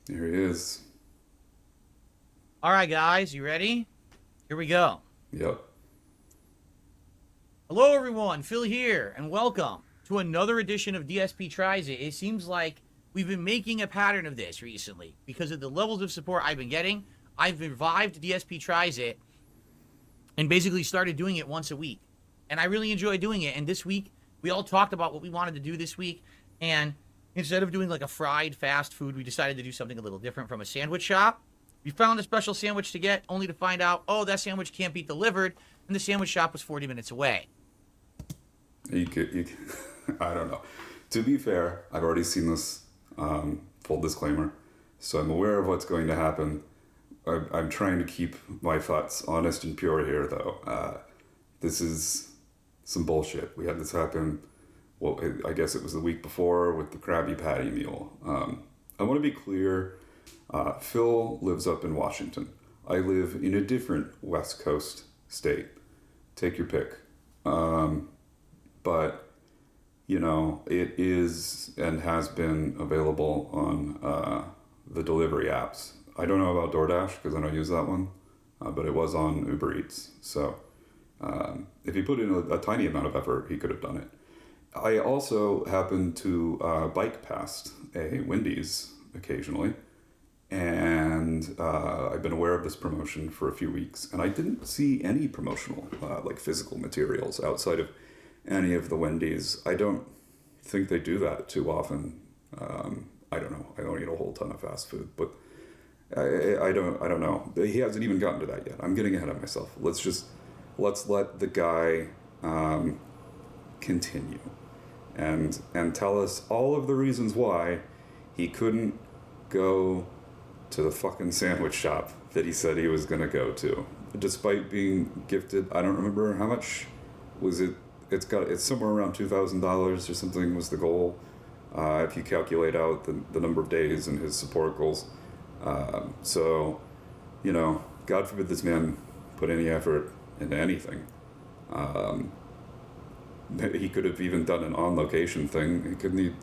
Here he is. All right, guys, you ready? Here we go. Yep. Hello, everyone. Phil here, and welcome to another edition of DSP Tries It. It seems like we've been making a pattern of this recently because of the levels of support I've been getting. I've revived DSP Tries It and basically started doing it once a week. And I really enjoy doing it. And this week, we all talked about what we wanted to do this week. And instead of doing like a fried fast food, we decided to do something a little different from a sandwich shop. We found a special sandwich to get, only to find out, oh, that sandwich can't be delivered, and the sandwich shop was 40 minutes away. I don't know. To be fair, I've already seen this. Full disclaimer. So I'm aware of what's going to happen. I'm trying to keep my thoughts honest and pure here, though. This is some bullshit. We had this happen. Well, I guess it was the week before with the Krabby Patty meal. I want to be clear. Phil lives up in Washington. I live in a different West Coast state. Take your pick. But, it is and has been available on the delivery apps. I don't know about DoorDash because I don't use that one, but it was on Uber Eats. So if he put in a tiny amount of effort, he could have done it. I also happen to bike past a Wendy's occasionally. And I've been aware of this promotion for a few weeks, and I didn't see any promotional, like physical materials outside of any of the Wendy's. I don't think they do that too often. I don't know. I don't eat a whole ton of fast food, but I don't know. He hasn't even gotten to that yet. I'm getting ahead of myself. Let's let the guy continue and tell us all of the reasons why he couldn't go to the fucking sandwich shop that he said he was going to go to, despite being gifted. I don't remember how much was it. It's somewhere around $2,000 or something was the goal, if you calculate out the number of days and his support goals. So, God forbid this man put any effort into anything. He could have even done an on location thing. He couldn't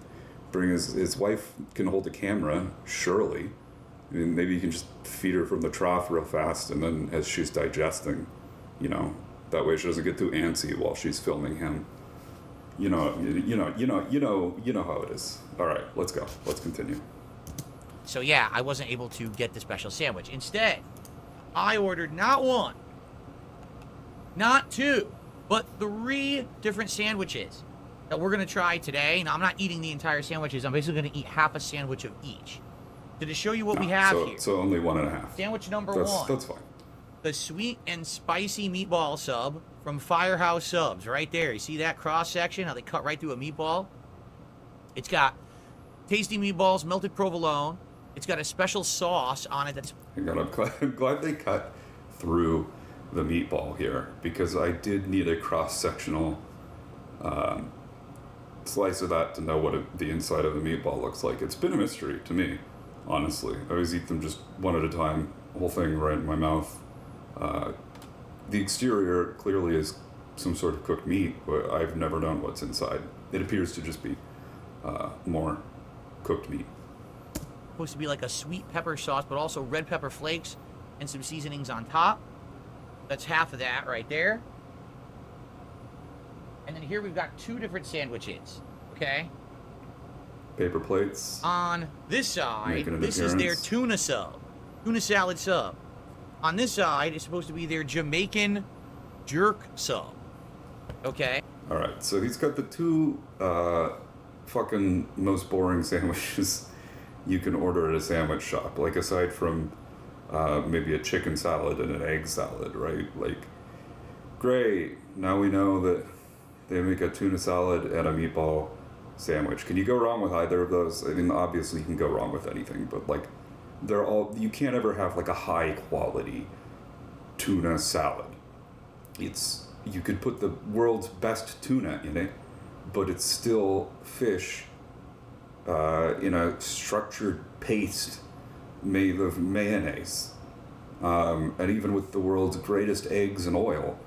bring his wife can hold a camera, surely. I mean, maybe you can just feed her from the trough real fast, and then as she's digesting, that way she doesn't get too antsy while she's filming him. You know how it is. All right, let's go. Let's continue. So, yeah, I wasn't able to get the special sandwich. Instead, I ordered not one, not two, but three different sandwiches that we're going to try today. Now, I'm not eating the entire sandwiches. I'm basically going to eat half a sandwich of each. To show you what we have here. So only one and a half. Sandwich number one. That's fine. The sweet and spicy meatball sub from Firehouse Subs, right there. You see that cross section? How they cut right through a meatball? It's got tasty meatballs, melted provolone. It's got a special sauce on it that's... I'm glad they cut through the meatball here, because I did need a cross-sectional slice of that to know what the inside of the meatball looks like. It's been a mystery to me. Honestly, I always eat them just one at a time, whole thing right in my mouth. The exterior clearly is some sort of cooked meat, but I've never known what's inside. It appears to just be more cooked meat. Supposed to be like a sweet pepper sauce, but also red pepper flakes and some seasonings on top. That's half of that right there. And then here we've got two different sandwiches, okay? Paper plates. On this side, this is their tuna sub. Tuna salad sub. On this side is supposed to be their Jamaican jerk sub. Okay? Alright, so he's got the two fucking most boring sandwiches you can order at a sandwich shop. Like, aside from maybe a chicken salad and an egg salad, right? Like, great. Now we know that they make a tuna salad and a meatball sandwich. Can you go wrong with either of those? I mean, obviously you can go wrong with anything, but like, you can't ever have like a high quality tuna salad. You could put the world's best tuna in it, but it's still fish in a structured paste made of mayonnaise. And even with the world's greatest eggs and oil,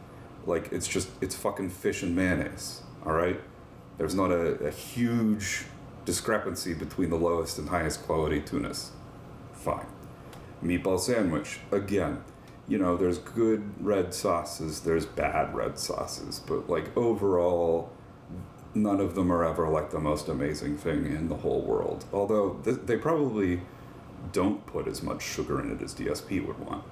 like, it's fucking fish and mayonnaise, all right? There's not a huge discrepancy between the lowest and highest quality tunas. fine. Meatball sandwich, again, you know, there's good red sauces, there's bad red sauces, but like overall, none of them are ever like the most amazing thing in the whole world. Although they probably don't put as much sugar in it as DSP would want.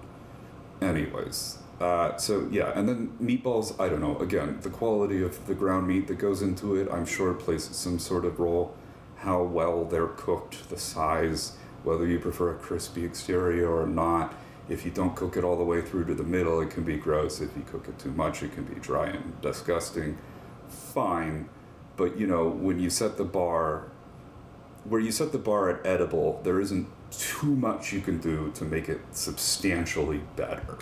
Anyways, so yeah, and then meatballs, I don't know, again, the quality of the ground meat that goes into it, I'm sure plays some sort of role. How well they're cooked, the size, whether you prefer a crispy exterior or not. If you don't cook it all the way through to the middle, it can be gross. If you cook it too much, it can be dry and disgusting. Fine, but you know, when you set the bar, where you set the bar at edible, there isn't too much you can do to make it substantially better,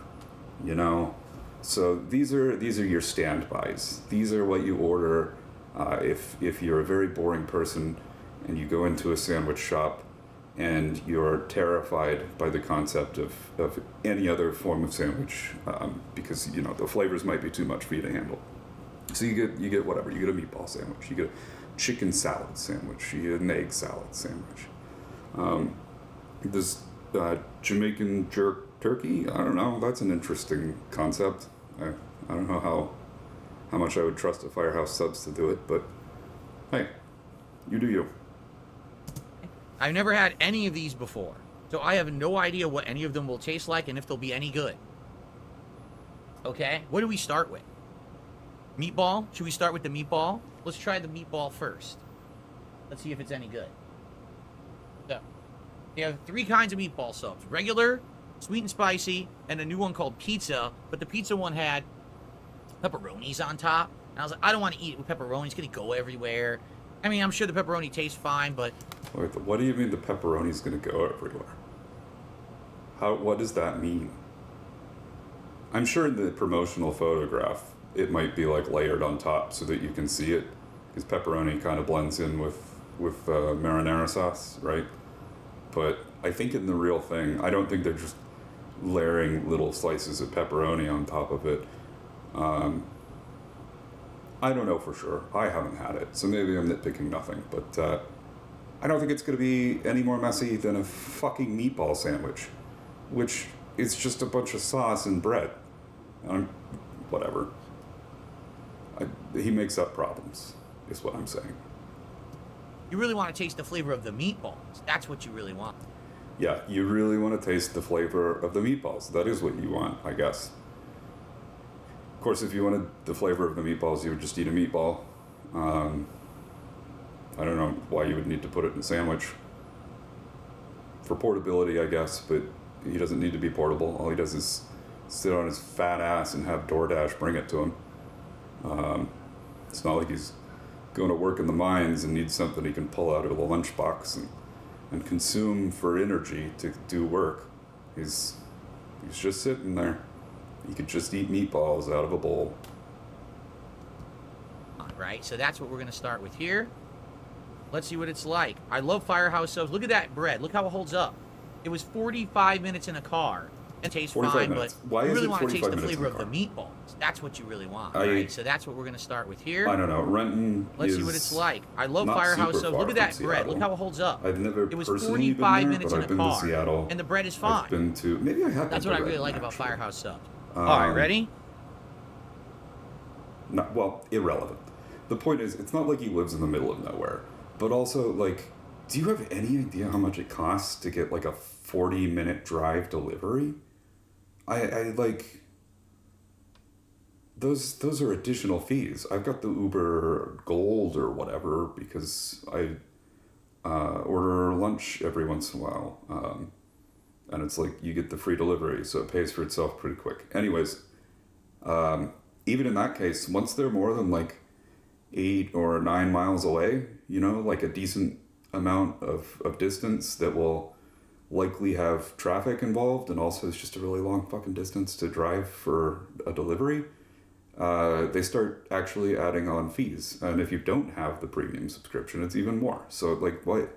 you know? So these are your standbys. These are what you order if you're a very boring person and you go into a sandwich shop and you're terrified by the concept of any other form of sandwich because, you know, the flavors might be too much for you to handle. So you get whatever. You get a meatball sandwich. You get a chicken salad sandwich. You get an egg salad sandwich. This Jamaican jerk turkey, I don't know. That's an interesting concept. I don't know how much I would trust a Firehouse Subs to do it, but hey, you do you. I've never had any of these before, so I have no idea what any of them will taste like and if they'll be any good. Okay, what do we start with? Meatball? Should we start with the meatball? Let's try the meatball first. Let's see if it's any good. So, you have 3 kinds of meatball subs. Regular, sweet and spicy, and a new one called pizza, but the pizza one had pepperonis on top. And I was like, I don't want to eat it with pepperoni. It's going to go everywhere. I mean, I'm sure the pepperoni tastes fine, but... Wait, what do you mean the pepperoni's going to go everywhere? What does that mean? I'm sure in the promotional photograph, it might be like layered on top so that you can see it, because pepperoni kind of blends in with marinara sauce, right? But I think in the real thing, I don't think they're just layering little slices of pepperoni on top of it. I don't know for sure. I haven't had it, so maybe I'm nitpicking nothing. But I don't think it's going to be any more messy than a fucking meatball sandwich, which is just a bunch of sauce and bread. Whatever. He makes up problems, is what I'm saying. You really want to taste the flavor of the meatballs. That's what you really want. Yeah, you really want to taste the flavor of the meatballs. That is what you want, I guess. Of course, if you wanted the flavor of the meatballs, you would just eat a meatball. I don't know why you would need to put it in a sandwich. For portability, I guess, but he doesn't need to be portable. All he does is sit on his fat ass and have DoorDash bring it to him. It's not like he's going to work in the mines and needs something he can pull out of the lunchbox and consume for energy to do work. He's just sitting there. He could just eat meatballs out of a bowl. Right, so that's what we're going to start with here. Let's see what it's like. I love Firehouse Subs. Look at that bread. Look how it holds up. It was 45 minutes in a car. It tastes fine, minutes. but Why you is really it want to taste the 45 flavor of the minutes meatballs. That's what you really want, right? So that's what we're going to start with here. I don't know. Renton Let's see what it's like. I love not Firehouse super Subs. far Look at that from bread. Seattle. Look how it holds up. I've never It was personally 45 been there, minutes but in I've a been car, to Seattle. and the bread is fine. I've been to... Maybe I have. That's what I really like about Firehouse Subs. All right, ready? Well, irrelevant. The point is, it's not like he lives in the middle of nowhere. But also, like, do you have any idea how much it costs to get, like, a 40-minute drive delivery? I like... Those are additional fees. I've got the Uber Gold or whatever because I order lunch every once in a while. And it's like you get the free delivery, so it pays for itself pretty quick. Anyways, even in that case, once they're more than like 8 or 9 miles away, you know, like a decent amount of distance that will likely have traffic involved, and also it's just a really long fucking distance to drive for a delivery, they start actually adding on fees. And if you don't have the premium subscription, it's even more. So like, what?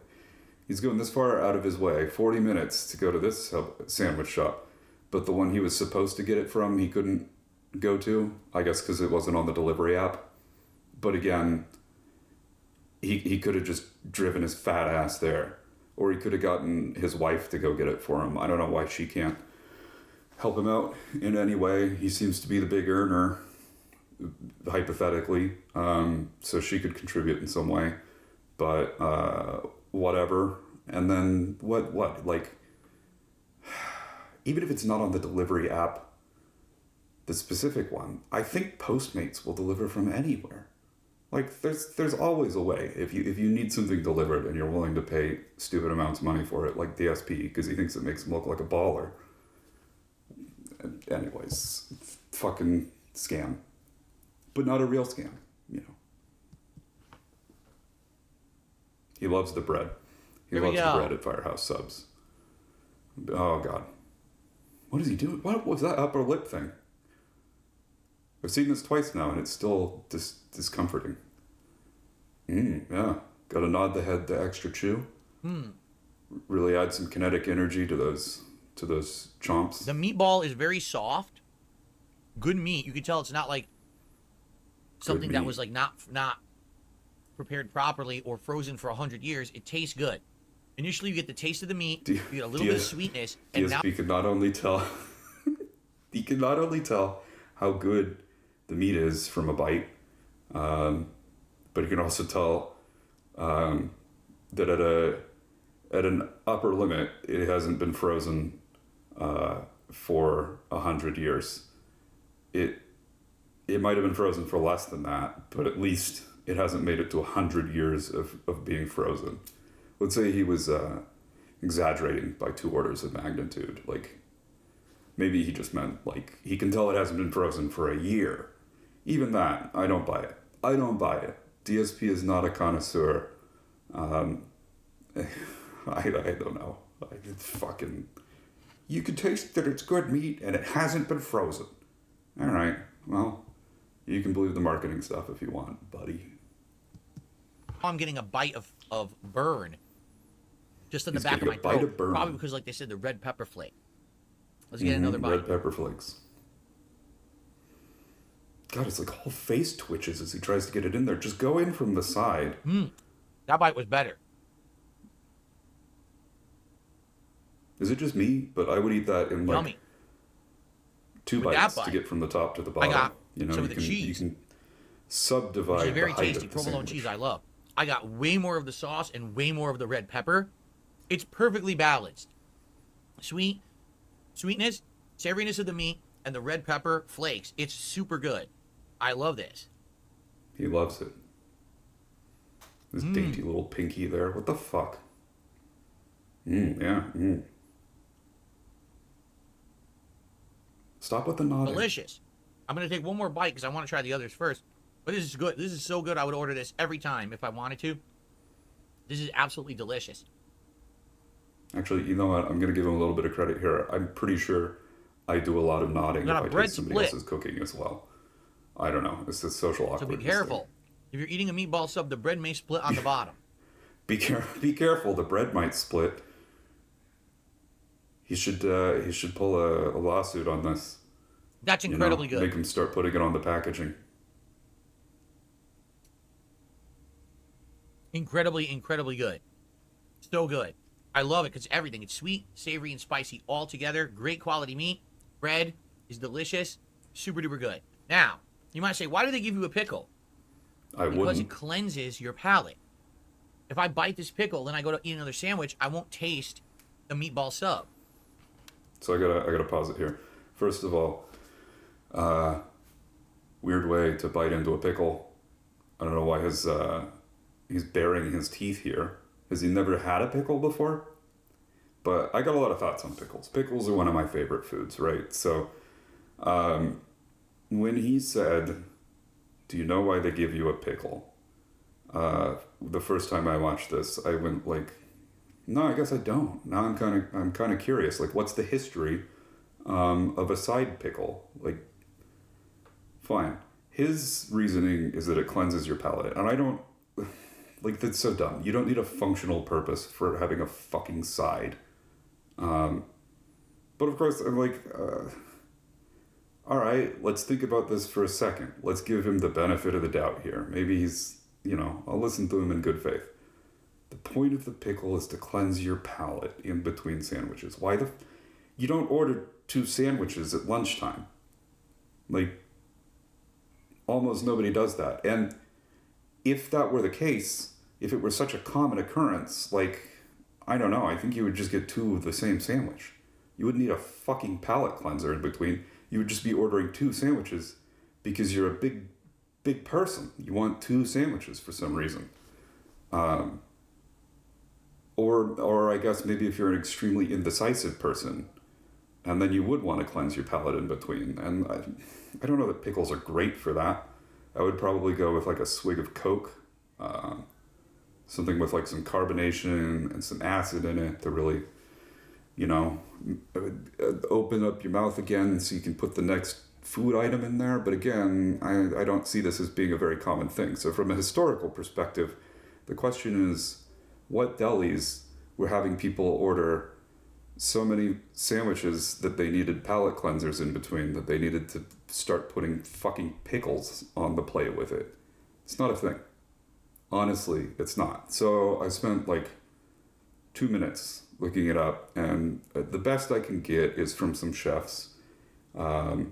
He's going this far out of his way, 40 minutes to go to this sandwich shop, but the one he was supposed to get it from, he couldn't go to, I guess because it wasn't on the delivery app. But again, he could have just driven his fat ass there. Or he could have gotten his wife to go get it for him. I don't know why she can't help him out in any way. He seems to be the big earner, hypothetically, so she could contribute in some way. But whatever. And then what? Like, even if it's not on the delivery app, the specific one, I think Postmates will deliver from anywhere. Like, there's always a way. If you need something delivered and you're willing to pay stupid amounts of money for it, like DSP, because he thinks it makes him look like a baller. Anyways, fucking scam. But not a real scam, you know. He loves the bread. He loves the bread at Firehouse Subs. Oh, God. What is he doing? What was that upper lip thing? I've seen this twice now, and it's still discomforting. Yeah. Gotta nod the head to extra chew. Really add some kinetic energy to those chomps. The meatball is very soft. Good meat. You can tell it's not like something that was like not prepared properly or frozen for 100 years. It tastes good. Initially, you get the taste of the meat. You get a little bit of sweetness, and now DSP can not only tell. He can not only tell how good the meat is from a bite, but you can also tell that at an upper limit, it hasn't been frozen for 100 years. It might have been frozen for less than that, but at least it hasn't made it to 100 years of being frozen. Let's say he was exaggerating by 2 orders of magnitude. Like, maybe he just meant, like, he can tell it hasn't been frozen for a year. Even that, I don't buy it. I don't buy it. DSP is not a connoisseur. I don't know. It's fucking... You can taste that it's good meat and it hasn't been frozen. All right, well, you can believe the marketing stuff if you want, buddy. I'm getting a bite of burn just in the back of my throat. Probably because, like they said, the red pepper flake. Let's get another bite. Red pepper flakes. God, it's like whole face twitches as he tries to get it in there. Just go in from the side. That bite was better. Is it just me? But I would eat that in like Yummy. 2 bites to get from the top to the bottom. I got some of the cheese. You can subdivide. Which is very the height tasty. of the Provolone sandwich. cheese I love. I got way more of the sauce and way more of the red pepper. It's perfectly balanced. Sweetness, savoriness of the meat, and the red pepper flakes. It's super good. I love this. He loves it. This dainty little pinky there. What the fuck? Yeah. Stop with the nodding. Delicious. I'm going to take one more bite because I want to try the others first. But this is good. This is so good. I would order this every time if I wanted to. This is absolutely delicious. Actually, you know what? I'm going to give him a little bit of credit here. I'm pretty sure I do a lot of nodding if I taste somebody else's cooking as well. I don't know. It's a social awkwardness. So be careful. Thing. If you're eating a meatball sub, the bread may split on the bottom. Be careful. The bread might split. He should pull a lawsuit on this. That's incredibly good. Make him start putting it on the packaging. Incredibly, incredibly good. So good. I love it because everything. It's sweet, savory, and spicy all together. Great quality meat. Bread is delicious. Super duper good. Now, you might say, why do they give you a pickle? Because it cleanses your palate. If I bite this pickle, then I go to eat another sandwich, I won't taste the meatball sub. So I gotta pause it here. First of all, weird way to bite into a pickle. I don't know why he's baring his teeth here. Has he never had a pickle before? But I got a lot of thoughts on pickles. Pickles are one of my favorite foods, right? So when he said, "Do you know why they give you a pickle?" The first time I watched this, I went like, "No, I guess I don't." Now I'm kind of curious. Like, what's the history of a side pickle? Like, fine. His reasoning is that it cleanses your palate, and I don't. Like, that's so dumb. You don't need a functional purpose for having a fucking side. But of course, I'm like, all right, let's think about this for a second. Let's give him the benefit of the doubt here. Maybe he's, I'll listen to him in good faith. The point of the pickle is to cleanse your palate in between sandwiches. You don't order 2 sandwiches at lunchtime. Like, almost nobody does that. And if that were the case, if it were such a common occurrence, like, I don't know, I think you would just get 2 of the same sandwich. You wouldn't need a fucking palate cleanser in between. You would just be ordering 2 sandwiches because you're a big person. You want 2 sandwiches for some reason. Or I guess maybe if you're an extremely indecisive person, and then you would want to cleanse your palate in between. And I don't know that pickles are great for that. I would probably go with like a swig of Coke, something with like some carbonation and some acid in it to really, open up your mouth again so you can put the next food item in there. But again, I don't see this as being a very common thing. So from a historical perspective, the question is, what delis were having people order so many sandwiches that they needed palate cleansers in between, that they needed to start putting fucking pickles on the plate with it? It's not a thing. Honestly, it's not. So I spent like 2 minutes looking it up, and the best I can get is from some chefs. And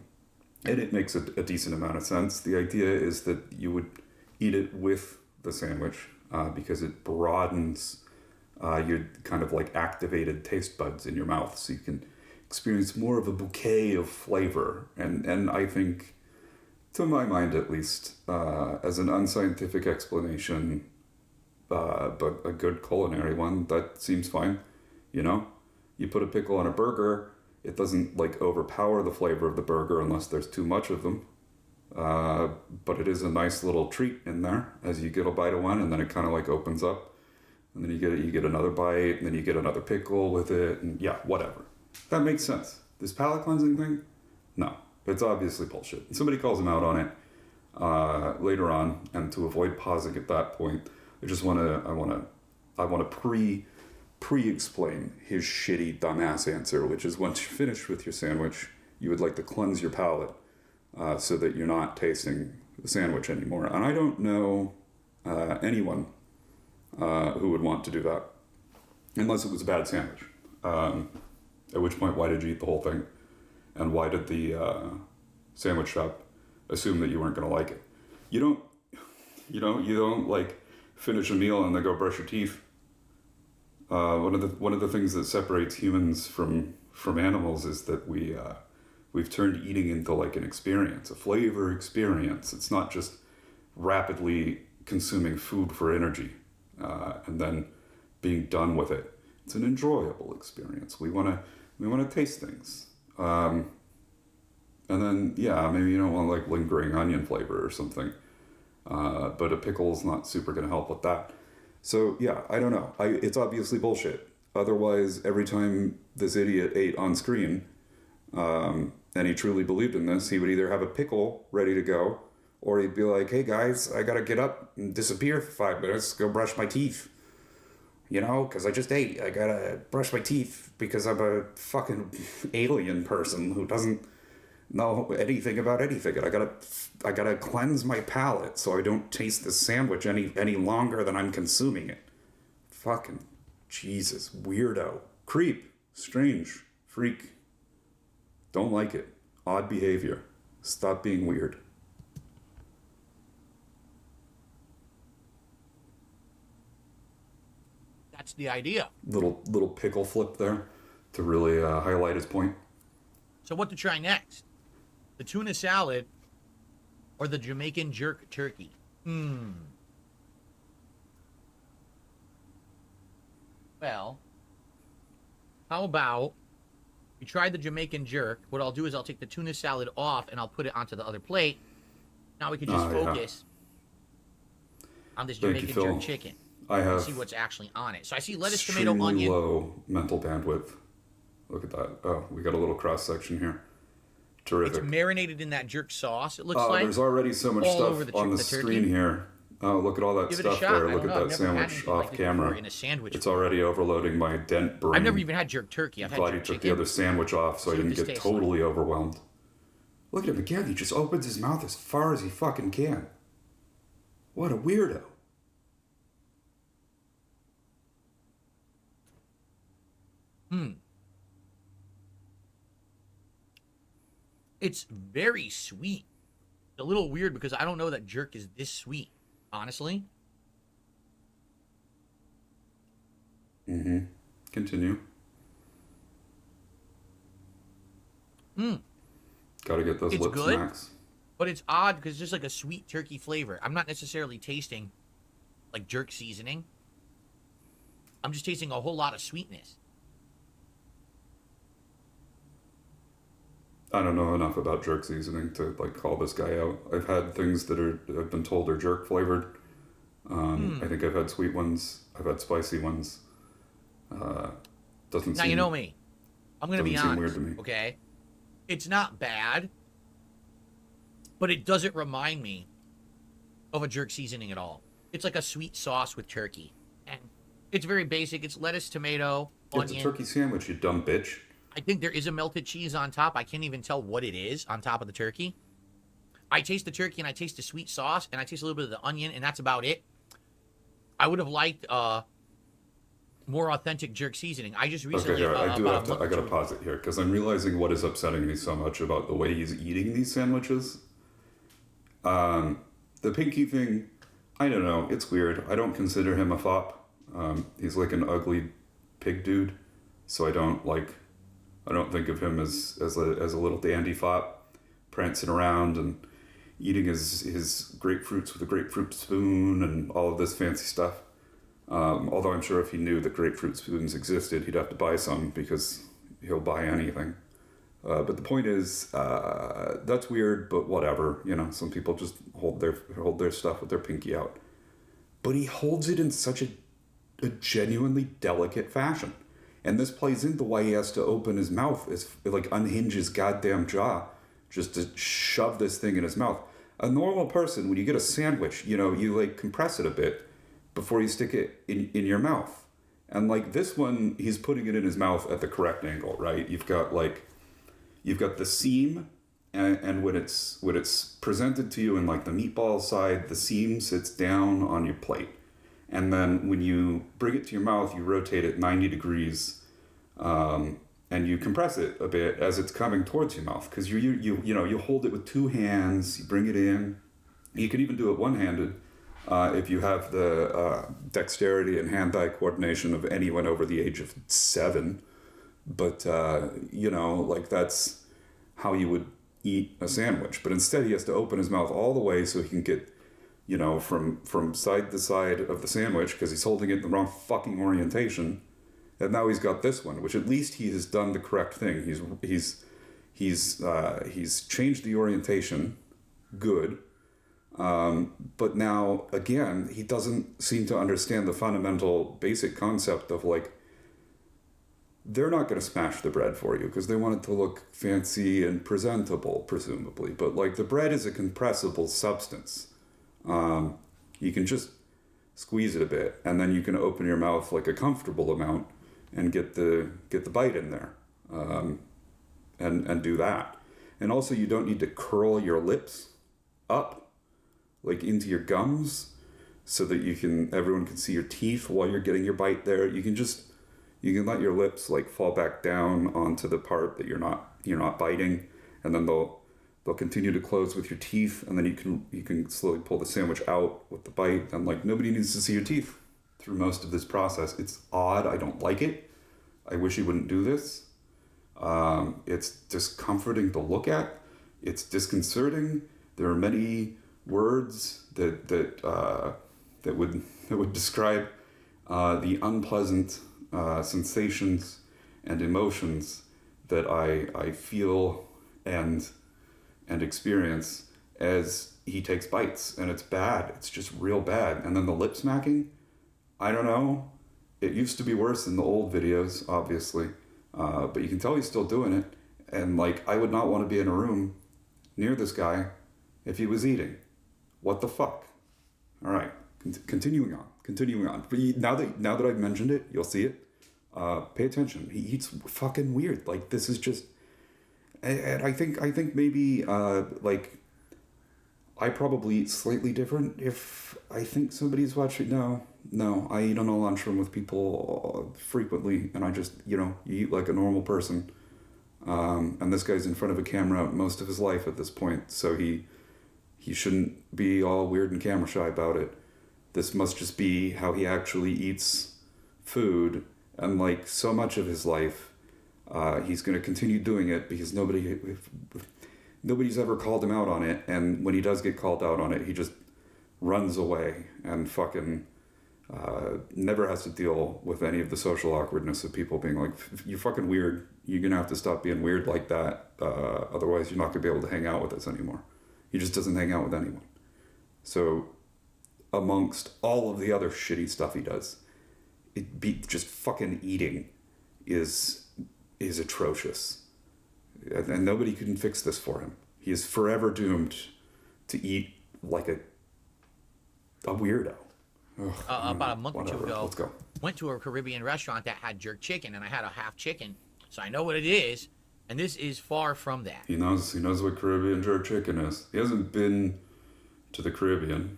it makes a decent amount of sense. The idea is that you would eat it with the sandwich because it broadens your kind of like activated taste buds in your mouth, so you can experience more of a bouquet of flavor. And I think, to my mind at least, as an unscientific explanation, but a good culinary one, that seems fine. You put a pickle on a burger, it doesn't like overpower the flavor of the burger unless there's too much of them. But it is a nice little treat in there as you get a bite of one, and then it kind of like opens up. And then you get another bite, and then you get another pickle with it, and yeah, whatever. That makes sense. This palate cleansing thing? No. It's obviously bullshit. And somebody calls him out on it later on, and to avoid pausing at that point, I wanna pre-explain his shitty dumbass answer, which is once you're finished with your sandwich, you would like to cleanse your palate so that you're not tasting the sandwich anymore. And I don't know anyone who would want to do that, unless it was a bad sandwich. At which point, why did you eat the whole thing? And why did the sandwich shop assume that you weren't going to like it? You don't like finish a meal and then go brush your teeth. One of the things that separates humans from animals is that we've turned eating into like an experience, a flavor experience. It's not just rapidly consuming food for energy and then being done with it. It's an enjoyable experience. We want to taste things. And then, maybe you don't want like lingering onion flavor or something. But a pickle is not super going to help with that. So, I don't know. It's obviously bullshit. Otherwise, every time this idiot ate on screen, and he truly believed in this, he would either have a pickle ready to go, or he'd be like, hey guys, I gotta get up and disappear for 5 minutes, go brush my teeth. Because I just ate. I gotta brush my teeth because I'm a fucking alien person who doesn't know anything about anything. And I gotta cleanse my palate so I don't taste the sandwich any longer than I'm consuming it. Fucking Jesus, weirdo. Creep. Strange. Freak. Don't like it. Odd behavior. Stop being weird. That's the idea. Little pickle flip there to really highlight his point. So what to try next? The tuna salad or the Jamaican jerk turkey? Well, how about we try the Jamaican jerk? What I'll do is I'll take the tuna salad off and I'll put it onto the other plate. Now we can just focus on this Jamaican jerk chicken. I have see what's actually on it. So I see lettuce, tomato, onion. Low mental bandwidth. Look at that. Oh, we got a little cross section here. Terrific. It's marinated in that jerk sauce. It looks like. There's already so much stuff on the screen here. Oh, look at all that stuff there. Look at that sandwich off camera. In a sandwich. It's already overloading my dent brain. I've never even had jerk turkey. I've had glad jerk he took chicken. the other sandwich off so I didn't get totally overwhelmed. Look at him again. He just opens his mouth as far as he fucking can. What a weirdo. Hmm. It's very sweet. A little weird because I don't know that jerk is this sweet, honestly. Mm-hmm. Continue. Hmm. Gotta get those It's lip good, smacks. but it's odd because it's just like a sweet turkey flavor. I'm not necessarily tasting like jerk seasoning. I'm just tasting a whole lot of sweetness. I don't know enough about jerk seasoning to like call this guy out. I've had things that I've been told are jerk flavored. I Hmm. think I've had sweet ones. I've had spicy ones. Doesn't Now you know seem me. I'm gonna be doesn't seem weird honest, to me. okay? It's not bad, but it doesn't remind me of a jerk seasoning at all. It's like a sweet sauce with turkey. And it's very basic. It's lettuce, tomato, It's a onion. turkey sandwich, you dumb bitch. I think there is a melted cheese on top. I can't even tell what it is on top of the turkey. I taste the turkey and I taste the sweet sauce and I taste a little bit of the onion and that's about it. I would have liked more authentic jerk seasoning. I just Okay, recently here I do about have a to. month I or gotta two ago. pause it here because I'm realizing what is upsetting me so much about the way he's eating these sandwiches. The pinky thing, I don't know. It's weird. I don't consider him a fop. He's like an ugly pig dude, so I don't like. I don't think of him as a little dandy fop, prancing around and eating his grapefruits with a grapefruit spoon and all of this fancy stuff. Although I'm sure if he knew that grapefruit spoons existed, he'd have to buy some because he'll buy anything. But the point is, that's weird, but whatever. You know, some people just hold their stuff with their pinky out. But he holds it in such a genuinely delicate fashion. And this plays into why he has to open his mouth, like unhinge his goddamn jaw, just to shove this thing in his mouth. A normal person, when you get a sandwich, you know, you like compress it a bit before you stick it in your mouth. And like this one, he's putting it in his mouth at the correct angle, right? You've got the seam, and when it's presented to you in like the meatball side, the seam sits down on your plate, and then when you bring it to your mouth, you rotate it 90 degrees, and you compress it a bit as it's coming towards your mouth because you hold it with two hands, you bring it in. You can even do it one-handed if you have the dexterity and hand-eye coordination of anyone over the age of 7. But like that's how you would eat a sandwich. But instead, he has to open his mouth all the way so he can get, from side to side of the sandwich because he's holding it in the wrong fucking orientation. And now he's got this one, which at least he has done the correct thing. He's changed the orientation, good. But now again, he doesn't seem to understand the fundamental, basic concept of like, they're not going to smash the bread for you because they want it to look fancy and presentable, presumably. But like the bread is a compressible substance. You can just squeeze it a bit, and then you can open your mouth like a comfortable amount and get the bite in there, and do that. And also, you don't need to curl your lips up like into your gums so that everyone can see your teeth while you're getting your bite there. You can let your lips like fall back down onto the part that you're not biting, and then they'll continue to close with your teeth, and then you can slowly pull the sandwich out with the bite, and like nobody needs to see your teeth through most of this process. It's odd. I don't like it. I wish he wouldn't do this. It's discomforting to look at. It's disconcerting. There are many words that would describe the unpleasant sensations and emotions that I feel and experience as he takes bites, and it's bad. It's just real bad. And then the lip smacking, I don't know. It used to be worse in the old videos, obviously, but you can tell he's still doing it. And like, I would not want to be in a room near this guy if he was eating. What the fuck? All right, continuing on. But now that I've mentioned it, you'll see it. Pay attention. He eats fucking weird. Like this is just, and I think maybe like I probably eat slightly different if I think somebody's watching. No, No, I eat on a lunchroom with people frequently, and I just, you eat like a normal person. And this guy's in front of a camera most of his life at this point, so he shouldn't be all weird and camera shy about it. This must just be how he actually eats food, and like so much of his life, he's going to continue doing it because nobody's ever called him out on it, and when he does get called out on it, he just runs away and fucking never has to deal with any of the social awkwardness of people being like, "You're fucking weird. You're gonna have to stop being weird like that. Otherwise, you're not gonna be able to hang out with us anymore." He just doesn't hang out with anyone. So, amongst all of the other shitty stuff he does, just fucking eating is atrocious, and nobody can fix this for him. He is forever doomed to eat like a weirdo. Ugh, About a month or two ago, let's go. went to a Caribbean restaurant that had jerk chicken, and I had a half chicken, so I know what it is. And this is far from that. He knows what Caribbean jerk chicken is. He hasn't been to the Caribbean.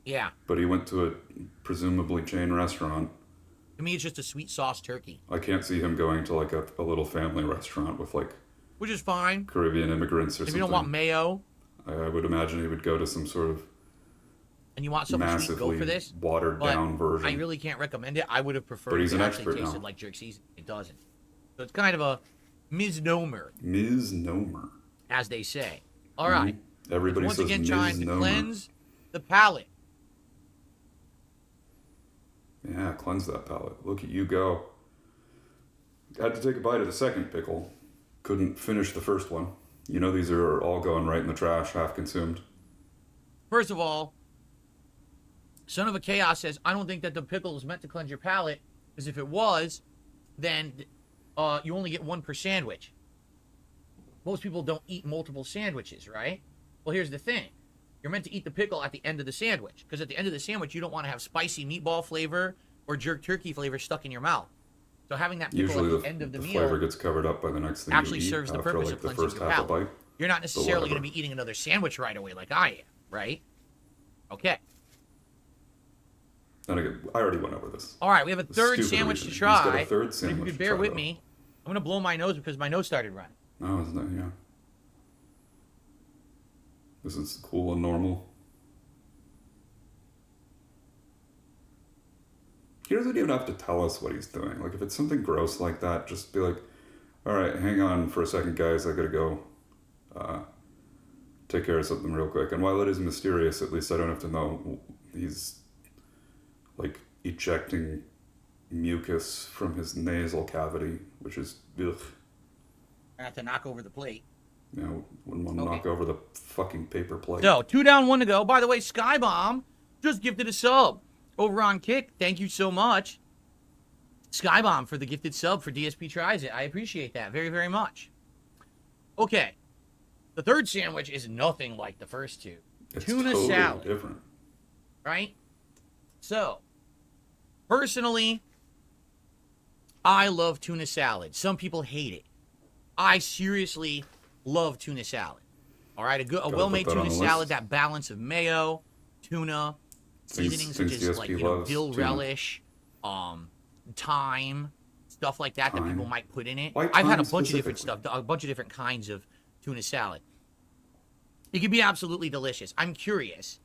Yeah. But he went to a presumably chain restaurant. To me, it's just a sweet sauce turkey. I can't see him going to like a little family restaurant with like Which is fine. Caribbean immigrants or If something. you don't want mayo I would imagine he would go to some sort of and you want something sweet, go for this. watered down version. I really can't recommend it. I would have preferred But he's it an actually expert tasted now. like jerk season. It doesn't. So it's kind of a misnomer, Misnomer. as they say. All right. Everybody Once says again, trying to misnomer. cleanse the palate. Yeah, cleanse that palate. Look at you go. Had to take a bite of the second pickle. Couldn't finish the first one. You know these are all going right in the trash, half consumed. First of all, Son of a Chaos says, I don't think that the pickle is meant to cleanse your palate, because if it was, then you only get one per sandwich. Most people don't eat multiple sandwiches, right? Well, here's the thing. You're meant to eat the pickle at the end of the sandwich, because at the end of the sandwich, you don't want to have spicy meatball flavor or jerk turkey flavor stuck in your mouth. So having that pickle Usually at the end of the meal flavor gets covered up by the next thing actually you eat serves the after, purpose like, of the cleansing first your half a palate. bite. You're not necessarily whatever. going to be eating another sandwich right away like I am, right? Okay. Then again, I already went over this. All right, we have a third Stupid sandwich reason. to try. He's got a third If sandwich you could to bear try, with though. me, I'm going to blow my nose because my nose started running. Oh, isn't that, yeah. This is cool and normal. He doesn't even have to tell us what he's doing. Like, if it's something gross like that, just be like, all right, hang on for a second, guys. I gotta go take care of something real quick. And while it is mysterious, at least I don't have to know he's, like, ejecting mucus from his nasal cavity, which is, ugh. I have to knock over the plate. You know, wouldn't want to Okay. knock over the fucking paper plate. So, 2 down, 1 to go. By the way, Skybomb just gifted a sub over on Kick. Thank you so much, Skybomb, for the gifted sub for DSP Tries It. I appreciate that very, very much. Okay. The third sandwich is nothing like the first two. It's Tuna totally salad. different. Right? So, personally, I love tuna salad. Some people hate it. I seriously love tuna salad. All right, a well-made put that on tuna the list. salad, that balance of mayo, tuna, seasonings such things as DSP like loves, dill tuna. relish, thyme, stuff like that that Thyme. people might put in it. Why I've had a thyme bunch of different stuff, specifically? a bunch of different kinds of tuna salad. It can be absolutely delicious. I'm curious,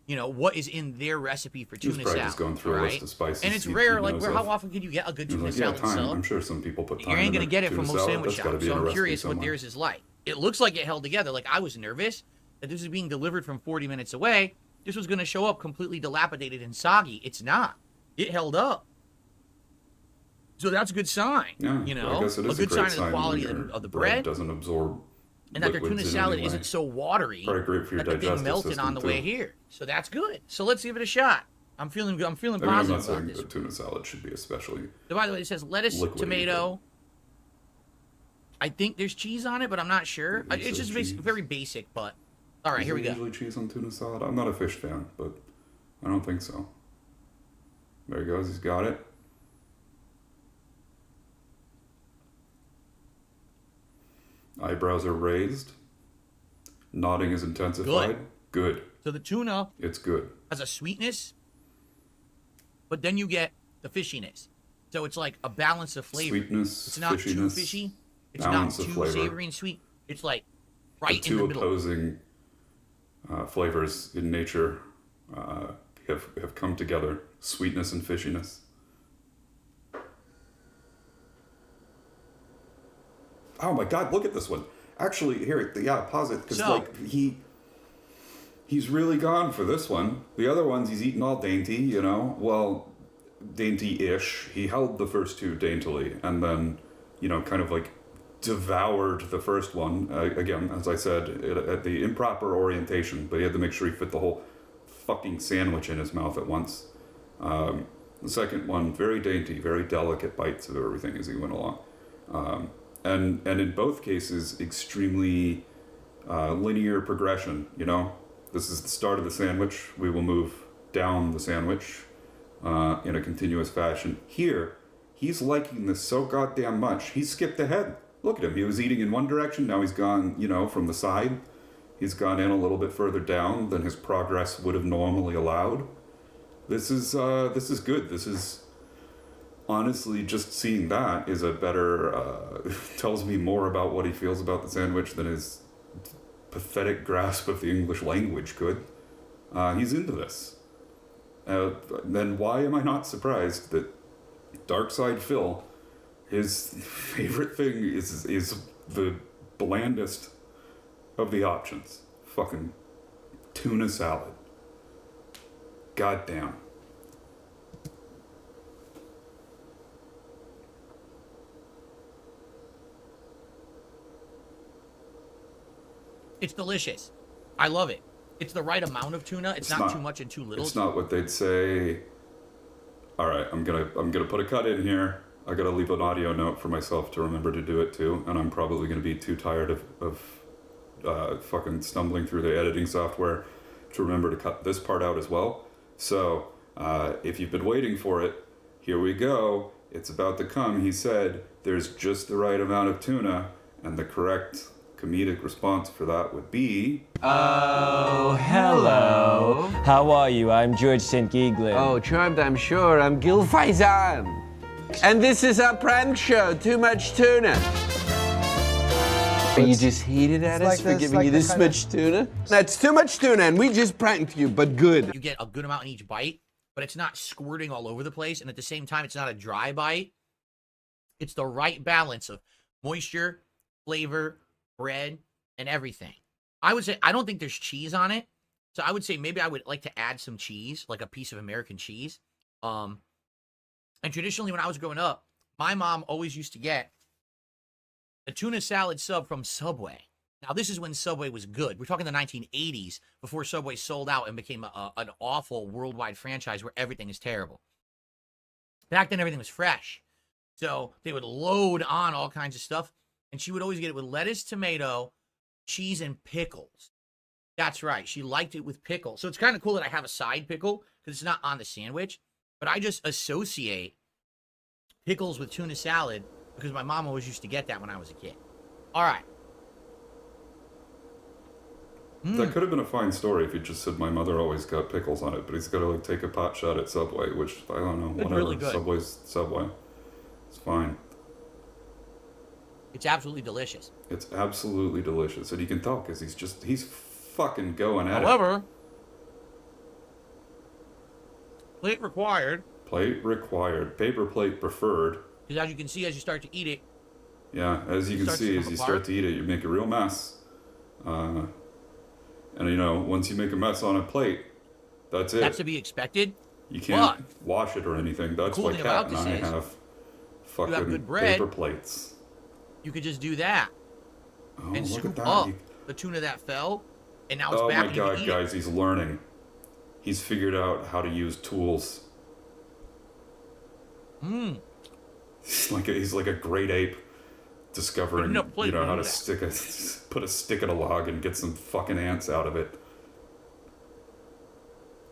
what is in their recipe for He was tuna probably salad. just going through a all list right? of spices. And it's he rare. knows Like, of. how often can you get a good He tuna was like, yeah, salad thyme. sub? I'm sure some people put thyme You ain't in gonna their get it tuna from most salad. sandwich That's gotta shops, be in so a I'm recipe curious what somewhere. theirs is like. It looks like it held together. Like, I was nervous that this is being delivered from 40 minutes away. This was gonna show up completely dilapidated and soggy. It's not. It held up. So that's a good sign. Yeah, I guess it is a good great sign of the quality when of the your bread, doesn't absorb and that their tuna liquids in salad any way. isn't so watery Probably great for your that the thing digestive melted system, on the too. way here. So that's good. So let's give it a shot. I'm feeling I mean, I'm positive not about saying this. that tuna salad should be especially. So by the way, it says lettuce, liquidy, tomato. I think there's cheese on it, but I'm not sure. It It's says just cheese. very basic, but all right, Is here there we go. usually cheese on tuna salad? I'm not a fish fan, but I don't think so. There he goes. He's got it. Eyebrows are raised. Nodding is intensified. Good. So the tuna It's good. has a sweetness, but then you get the fishiness. So it's like a balance of flavor. Sweetness, It's not too fishiness, fishy. It's not balance of too flavor. savory and sweet. It's like The right in two the middle. opposing flavors in nature have come together. Sweetness and fishiness. Oh my God! Look at this one. Actually, here, yeah, pause it because So- like he's really gone for this one. The other ones he's eaten all dainty, you know. Well, dainty-ish. He held the first two daintily, and then kind of like devoured the first one. Again, as I said, at the improper orientation, but he had to make sure he fit the whole fucking sandwich in his mouth at once. The second one, very dainty, very delicate bites of everything as he went along. And in both cases, extremely linear progression, This is the start of the sandwich. We will move down the sandwich in a continuous fashion. Here, he's liking this so goddamn much. He skipped ahead. Look at him. He was eating in one direction. Now he's gone, from the side. He's gone in a little bit further down than his progress would have normally allowed. This is good. This is... Honestly, just seeing that is a better, tells me more about what he feels about the sandwich than his pathetic grasp of the English language could. He's into this. Then why am I not surprised that Darkside Phil, his favorite thing is the blandest of the options. Fucking tuna salad. Goddamn. It's delicious. I love it. It's the right amount of tuna. It's not too much and too little. It's not what they'd say. All right, I'm gonna put a cut in here. I gotta leave an audio note for myself to remember to do it too, and I'm probably gonna be too tired of fucking stumbling through the editing software to remember to cut this part out as well. So if you've been waiting for it, here we go. It's about to come. He said there's just the right amount of tuna, and the correct comedic response for that would be... Oh, hello. How are you? I'm George St. Geeglin. Oh, charmed, I'm sure. I'm Gil Faizan. And this is our prank show, Too Much Tuna. Are you just heated at us for giving you this much tuna? That's too much tuna, and we just pranked you, but good. You get a good amount in each bite, but it's not squirting all over the place, and at the same time, it's not a dry bite. It's the right balance of moisture, flavor, bread, and everything. I would say, I don't think there's cheese on it, so I would say maybe I would like to add some cheese, like a piece of American cheese. And traditionally, when I was growing up, my mom always used to get a tuna salad sub from Subway. Now, this is when Subway was good. We're talking the 1980s, before Subway sold out and became an awful worldwide franchise where everything is terrible. Back then, everything was fresh. So they would load on all kinds of stuff, and she would always get it with lettuce, tomato, cheese, and pickles. That's right. She liked it with pickles. So it's kind of cool that I have a side pickle because it's not on the sandwich, but I just associate pickles with tuna salad because my mom always used to get that when I was a kid. All right. That could have been a fine story if he just said my mother always got pickles on it, but he's got to take a pot shot at Subway, which I don't know. It's Whatever. really good. Subway's Subway. It's fine. It's absolutely delicious. It's absolutely delicious, and you can tell because he's fucking going at it. However, plate required. Plate required. Paper plate preferred. Because as you can see, as you start to eat it, Yeah, as you can starts to see, come as you apart. start to eat it, you make a real mess. And once you make a mess on a plate, that's it. that's to be expected. You can't wash it or anything. That's cool why thing Kat about and this I is have fucking good bread. paper plates. You could just do that Oh, and look scoop at that. up You- the tuna that fell, and now it's Oh back my and you can god, eat guys, he's learning. He's figured out how to use tools. it. He's like a great ape discovering No, please how don't to do put a stick in a log and get some fucking ants out of it.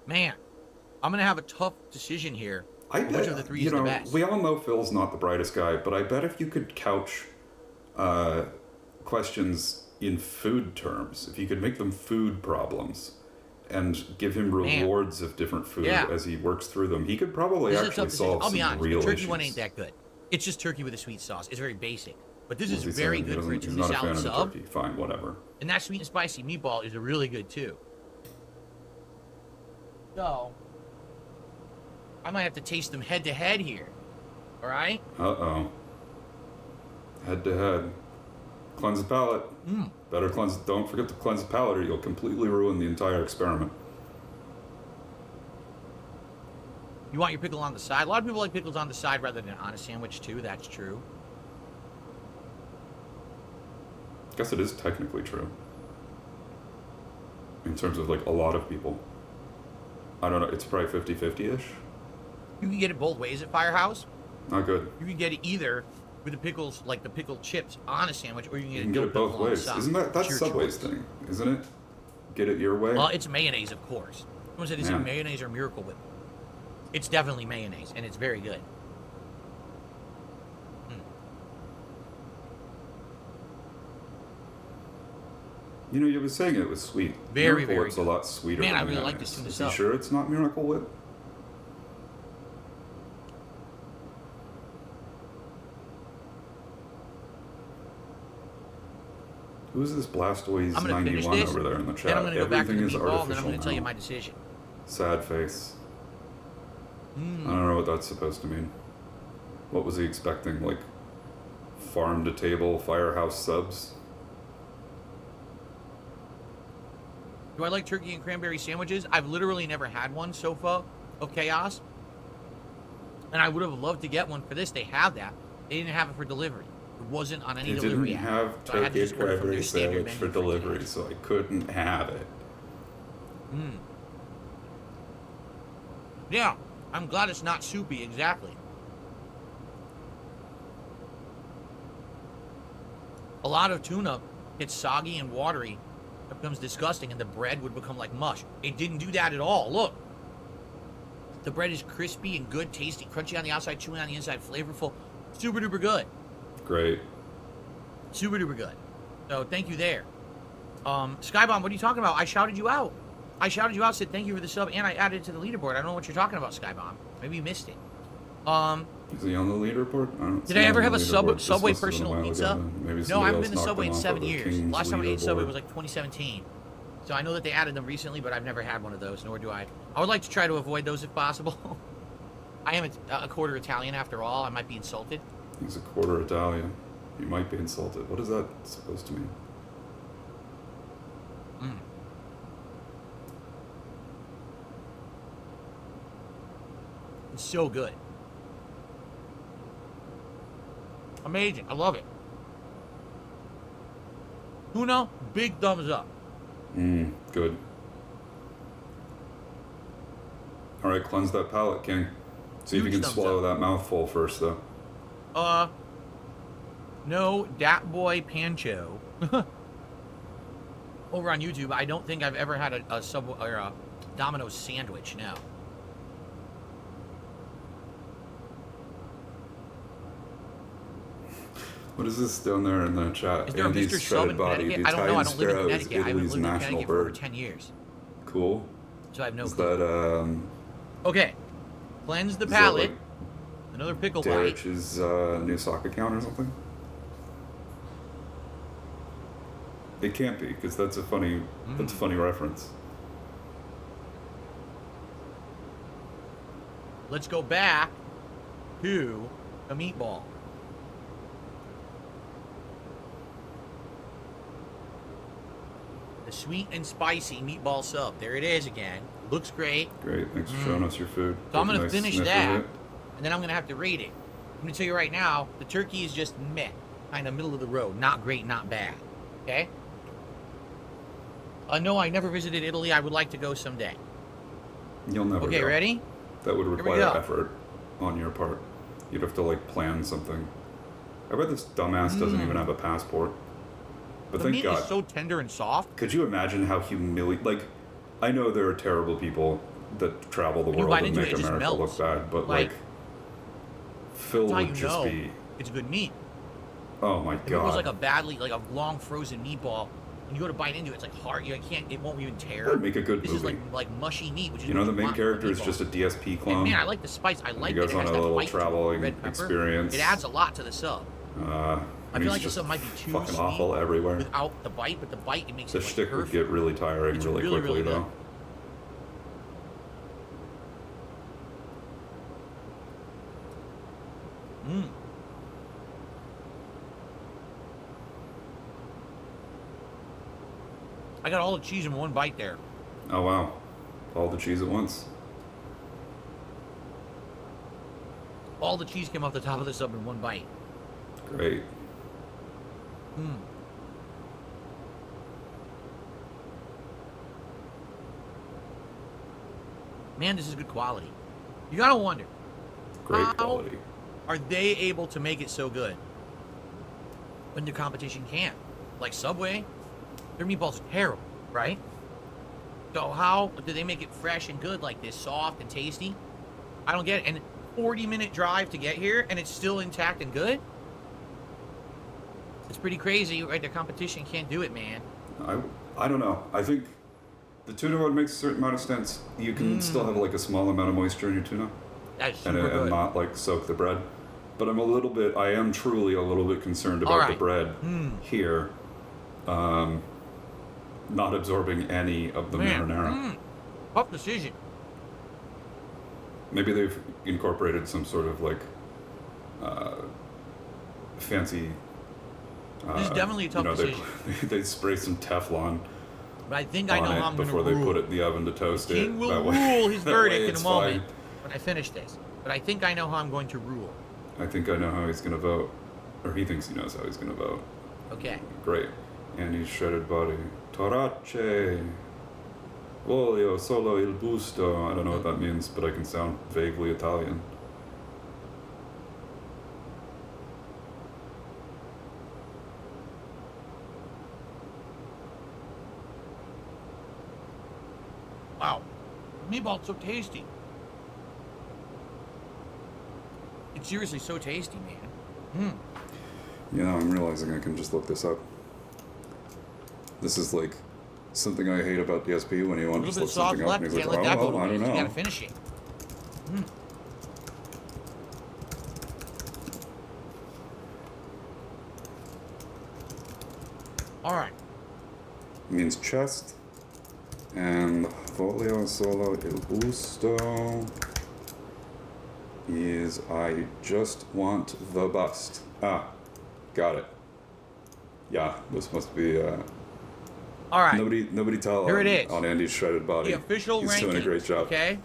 Man, I'm going to have a tough decision here. I Which bet, of the three is the best? we all know Phil's not the brightest guy, but I bet if you could couch questions in food terms, if you could make them food problems, and give him rewards of different food as he works through them. He could probably actually solve some real issues. I'll be honest, the turkey one ain't that good. It's just turkey with a sweet sauce. It's very basic. But this is very good for a tuna salad sub. Fine, whatever. And that sweet and spicy meatball is really good too. So, I might have to taste them head to head here. All right? Uh-oh. Head to head. Cleanse the palate. Better cleanse. Don't forget to cleanse the palate, or you'll completely ruin the entire experiment. You want your pickle on the side? A lot of people like pickles on the side rather than on a sandwich too. That's true. I guess it is technically true. In terms of like a lot of people. I don't know. It's probably 50-50-ish. You can get it both ways at Firehouse. Not good. You can get it either with the pickles, like the pickled chips, on a sandwich, or you can get it both ways. Isn't that's Subway's thing? Isn't it? Get it your way. Well, it's mayonnaise, of course. Someone said, "Is it mayonnaise or Miracle Whip?" It's definitely mayonnaise, and it's very good. You know, you were saying it was sweet. Very, Miracle very Whip's good. a lot sweeter. Man, I than really mayonnaise. like this tuna Is sub. you sure it's not Miracle Whip? Who's this Blastoise I'm gonna finish 91 this, over there in the chat? then I'm gonna go back to the Everything is meatball, and then I'm artificial gonna tell you now. my decision. Sad face. I don't know what that's supposed to mean. What was he expecting? Like, farm to table Firehouse Subs? Do I like turkey and cranberry sandwiches? I've literally never had one so far of Chaos. And I would have loved to get one for this. They have that. They didn't have it for delivery. It wasn't on any delivery app. They didn't have So I had to turkey just and order from cranberry their standard sandwich menu for delivery, today. so I couldn't have it. Yeah, I'm glad it's not soupy, exactly. A lot of tuna gets soggy and watery. It becomes disgusting, and the bread would become like mush. It didn't do that at all. Look. The bread is crispy and good, tasty, crunchy on the outside, chewy on the inside, flavorful. Super duper good. Great. Super duper good. So thank you there. Skybomb, what are you talking about? I shouted you out. Said thank you for the sub, and I added it to the leaderboard. I don't know what you're talking about, Skybomb. Maybe you missed it. Is he on the leaderboard? Did I ever have a Subway listed personal a while pizza? ago. Maybe No, I haven't else been to knocked Subway him in off 7 of the years. King's Last time I ate Subway leaderboard. was like 2017. So I know that they added them recently, but I've never had one of those, nor do I. I would like to try to avoid those if possible. I am a quarter Italian after all. I might be insulted. He's a quarter Italian. You might be insulted. What is that supposed to mean? It's so good. Amazing. I love it. Tuna, big thumbs up. Good. All right, cleanse that palate, King. See if you Huge can thumbs swallow up. that mouthful first, though. No, Dat Boy Pancho. Over on YouTube, I don't think I've ever had a Subway or a Domino's sandwich. No. What is this down there in the chat? Is there Andy's a Mr. Sub in body. Connecticut? The I don't know. I don't live in Italian sparrow is Connecticut. I haven't Italy's lived in national Connecticut for over bird. 10 years. Cool. So I have no Is clue. that Okay. Cleanse the is that palate. like Another pickle bite. Darich's new sock account or something? It can't be, because that's a funny reference. Let's go back to a meatball. The sweet and spicy meatball sub. There it is again. Looks great. Great, thanks for showing us your food. So I'm Take a going to nice finish sniff of that, it. and then I'm going to have to rate it. I'm going to tell you right now, the turkey is just meh. Kind of middle of the road. Not great, not bad. Okay? No, I never visited Italy. I would like to go someday. You'll never Okay, go. ready? That would we require go. effort on your part. You'd have to, like, plan something. I bet this dumbass doesn't even have a passport. But The thank meat God. is so tender and soft. Could you imagine how humiliating... Like, I know there are terrible people that travel the you world bite and into it, make it just America melts. look bad, but, Like, like Phil That's how would you just know be... it's good meat. Oh, my If God. it was like a long frozen meatball, When you go to bite into it, it's like hard. You can't. It won't even tear. That'd make a good this movie. is like mushy meat, which is You know, what the main want character from is meatballs. just a DSP clone. And man, I like the spice. I like He goes that it on has a that little bite to it, traveling red pepper. experience. It adds a lot to the sub. I feel like the sub might be too fucking sweet awful everywhere. without the bite, but the bite it makes The it like shtick would perfect. get really tiring It's really really, quickly, really though. Mmm. I got all the cheese in one bite there. Oh wow, all the cheese at once. All the cheese came off the top of the sub in one bite. Great. Mmm. Man, this is good quality. You gotta wonder, Great how quality. are they able to make it so good when the competition can't? Like Subway, their meatballs are terrible, right? So how do they make it fresh and good like this, soft and tasty? I don't get it. And 40-minute drive to get here, and it's still intact and good? It's pretty crazy, right? The competition can't do it, man. I don't know. I think the tuna one makes a certain amount of sense. You can still have like a small amount of moisture in your tuna, That's super good. and not like soak the bread. But I am truly a little bit concerned about the Alright. bread here, not absorbing any of the marinara. Tough decision. Maybe they've incorporated some sort of like fancy. This is definitely a tough decision. They spray some Teflon But I think I know on how it I'm going to before rule. they put it in the oven to toast it. King will That way- rule his that way verdict in a it's moment fine. when I finish this. But I think I know how I'm going to rule. I think I know how he's gonna vote, or he thinks he knows how he's gonna vote. Okay. Great. Andy's shredded body. Torace. Voglio solo il busto. I don't know what that means, but I can sound vaguely Italian. Wow. Meatball's so tasty. It's seriously so tasty, man. You know, I'm realizing I can just look this up. This is like something I hate about DSP when he A wants little to bit look of sauce something up left. and You he's can't like, let that oh, go to well, I don't waste. You know. gotta finish it. All right. It means chest. And voglio solo il busto is I just want the bust. Ah, got it. Yeah, this must be All right. nobody tell Here on, it is. on Andy's shredded body. The official He's ranking. doing a great job. Okay.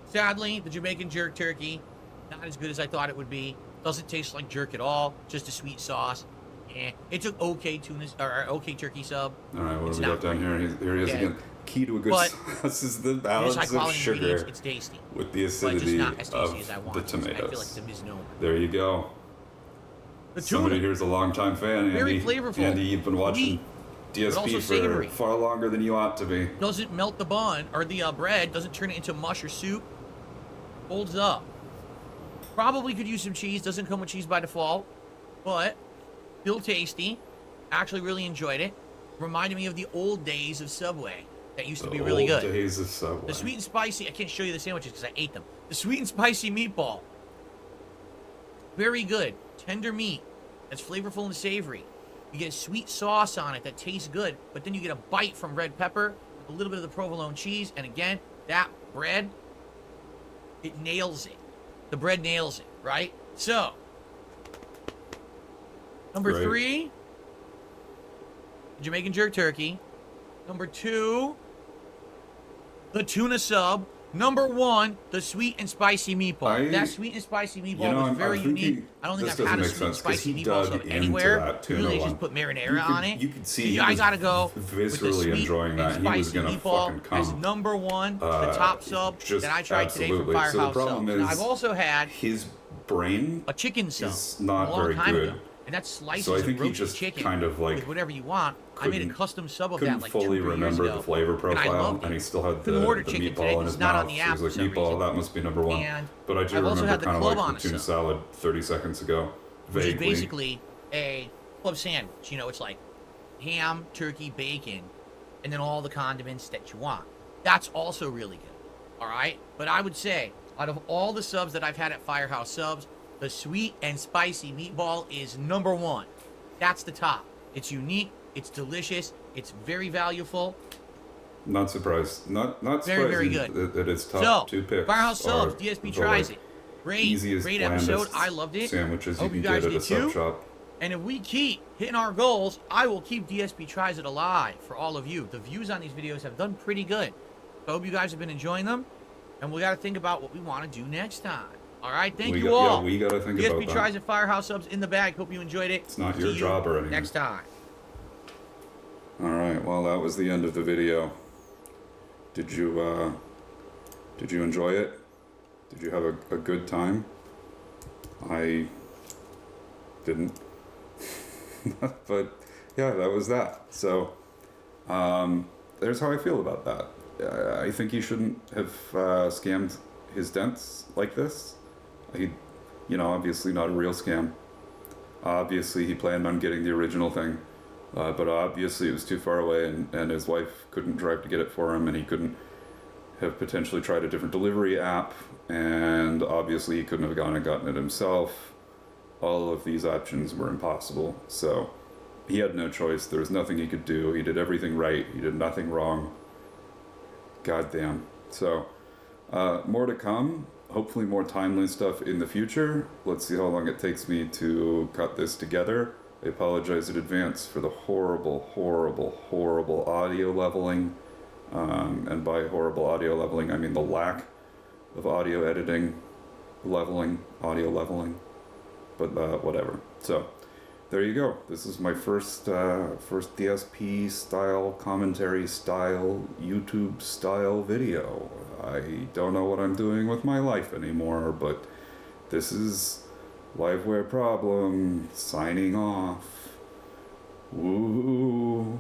Sadly, the Jamaican jerk turkey, not as good as I thought it would be. Doesn't taste like jerk at all. Just a sweet sauce. It's an okay tuna or okay turkey sub. All right, what It's do we not got down here? Here he is Yeah. again. Key to a good But sauce is the It's balance high of quality ingredients. sugar It's tasty. with the But just acidity not as tasty of as I want. the I feel like tomatoes. it's a misnomer. There you go. The Somebody tuna. here's a longtime fan, Very Andy. flavorful. Andy, you've been watching Sweet, but also DSP for savory. far longer than you ought to be. Doesn't melt the bun or the bread. Doesn't turn it into mush or soup. Holds up. Probably could use some cheese. Doesn't come with cheese by default. But still tasty. Actually really enjoyed it. Reminded me of the old days of Subway. That used to be really Old good. days of Subway. The sweet and spicy. I can't show you the sandwiches because I ate them. The sweet and spicy meatball. Very good. Tender meat. That's flavorful and savory. You get a sweet sauce on it that tastes good, but then you get a bite from red pepper, with a little bit of the provolone cheese, and again, that bread, it nails it. The bread nails it, right? So, number Great. 3, Jamaican jerk turkey. Number 2, the tuna sub. Number 1, the sweet and spicy meatball. That sweet and spicy meatball was very unique. I don't think I've had a sweet and spicy meatball sub anywhere. Usually they just put marinara on it. You could see I gotta go viscerally with the sweet enjoying that. and He was spicy gonna meatball fucking come. as number 1, the top sub just that I tried today from absolutely. So the Firehouse problem Subs. Now, is I've also had His brain a chicken sub is not a long very time good. ago. And that's slices So I think of he roasted just chicken kind of, like, with whatever you want. I made a couldn't- custom sub of couldn't that like fully 2 years remember ago. the flavor And I profile, loved and it. he still had Couldn't order the chicken meatball today in 'cause his it's not on mouth. the So app he was like, for some meatball, reason. that must be number 1. And But I do I've also remember had the kind of club like on the a tuna sub. salad 30 seconds ago. which is Vaguely. basically a club sandwich. You know, it's like ham, turkey, bacon, and then all the condiments that you want. That's also really good. All right? But I would say, out of all the subs that I've had at Firehouse Subs, the sweet and spicy meatball is #1. That's the top. It's unique. It's delicious. It's very valuable. Not surprised. Not Very, very surprising good. that it's top So, two picks. Firehouse Subs, are DSP the, tries like, it. Great easiest, episode. blandest I loved it. Sandwiches you Hope can you guys get at a did sub too. shop. And if we keep hitting our goals, I will keep DSP Tries It alive for all of you. The views on these videos have done pretty good. So I hope you guys have been enjoying them. And we got to think about what we want to do next time. All right, thank you all. Yeah, we got to think about DSP that. Tries It Firehouse Subs in the bag. Hope you enjoyed it. It's not See your you job or anything. next time. All right. Well, that was the end of the video. Did you enjoy it? Did you have a good time? I didn't. But yeah, that was that. So there's how I feel about that. I think he shouldn't have scammed his dents like this. He, obviously not a real scam. Obviously he planned on getting the original thing. But obviously it was too far away, and his wife couldn't drive to get it for him, and he couldn't have potentially tried a different delivery app, and obviously he couldn't have gone and gotten it himself. All of these options were impossible, so he had no choice. There was nothing he could do. He did everything right. He did nothing wrong. Goddamn. So, more to come. Hopefully more timely stuff in the future. Let's see how long it takes me to cut this together. I apologize in advance for the horrible, horrible, horrible audio leveling. And by horrible audio leveling, I mean the lack of audio editing, audio leveling. But whatever. So, there you go. This is my first DSP style, commentary style, YouTube style video. I don't know what I'm doing with my life anymore, but this is Liveware Problem signing off. Woo.